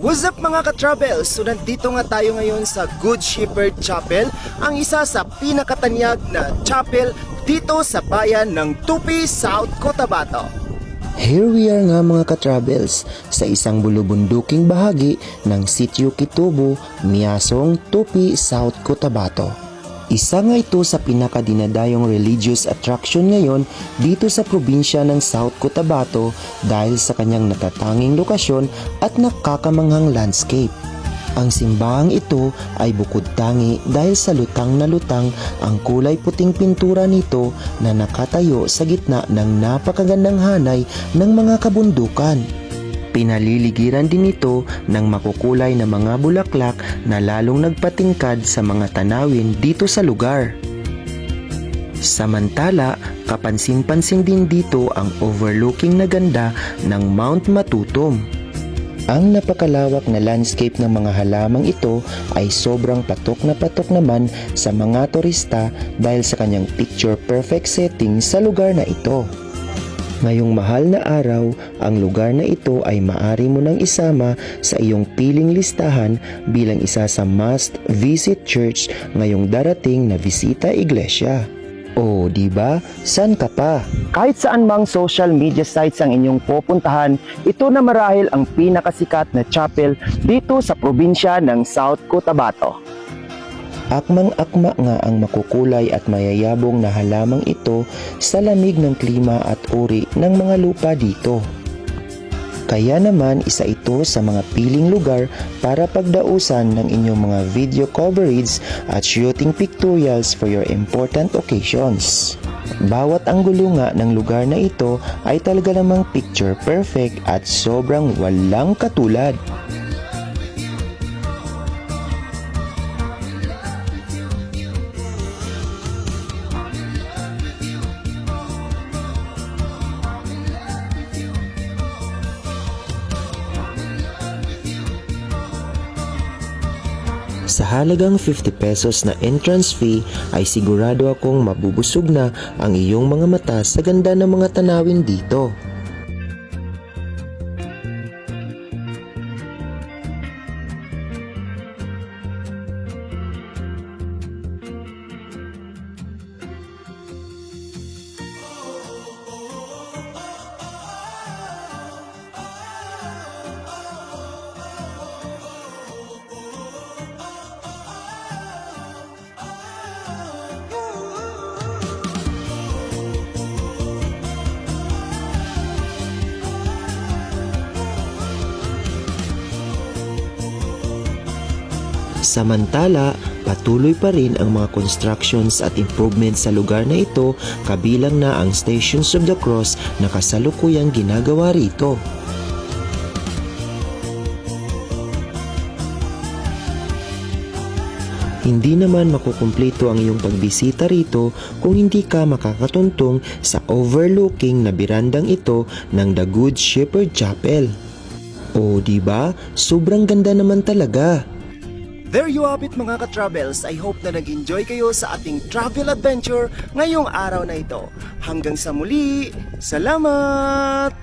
What's up mga ka-travels? So nandito nga tayo ngayon sa Good Shepherd Chapel, ang isa sa pinakatanyag na chapel dito sa bayan ng Tupi, South Cotabato. Here we are nga mga ka-travels sa isang bulubunduking bahagi ng Sitio Kitubo, Miasong, Tupi, South Cotabato. Isa nga ito sa pinakadinadayong religious attraction ngayon dito sa probinsya ng South Cotabato dahil sa kanyang natatanging lokasyon at nakakamanghang landscape. Ang simbahang ito ay bukod tangi dahil sa lutang na lutang ang kulay puting pintura nito na nakatayo sa gitna ng napakagandang hanay ng mga kabundukan. Pinaliligiran din ito ng makukulay na mga bulaklak na lalong nagpatingkad sa mga tanawin dito sa lugar. Samantala, kapansin-pansin din dito ang overlooking na ganda ng Mount Matutum. Ang napakalawak na landscape ng mga halamang ito ay sobrang patok naman sa mga turista dahil sa kanyang picture-perfect setting sa lugar na ito. Ngayong mahal na araw, ang lugar na ito ay maari mo nang isama sa iyong piling listahan bilang isa sa must-visit church ngayong darating na bisita iglesia. O, diba? San ka pa? Kahit saan mang social media sites ang inyong pupuntahan, ito na marahil ang pinakasikat na chapel dito sa probinsya ng South Cotabato. Akmang-akma nga ang makukulay at mayayabong na halamang ito sa lamig ng klima at uri ng mga lupa dito. Kaya naman isa ito sa mga piling lugar para pagdausan ng inyong mga video coverage at shooting pictorials for your important occasions. Bawat anggulo nga ng lugar na ito ay talaga namang picture perfect at sobrang walang katulad. Sa halagang 50 pesos na entrance fee ay sigurado akong mabubusog na ang iyong mga mata sa ganda ng mga tanawin dito. Samantala, patuloy pa rin ang mga constructions at improvements sa lugar na ito kabilang na ang Stations of the Cross na kasalukuyang ginagawa rito. Hindi naman makukumpleto ang iyong pagbisita rito kung hindi ka makakatuntong sa overlooking na birandang ito ng The Good Shepherd Chapel. O diba? Sobrang ganda naman talaga. There you have it mga ka-travels. I hope na nag-enjoy kayo sa ating travel adventure ngayong araw na ito. Hanggang sa muli, salamat!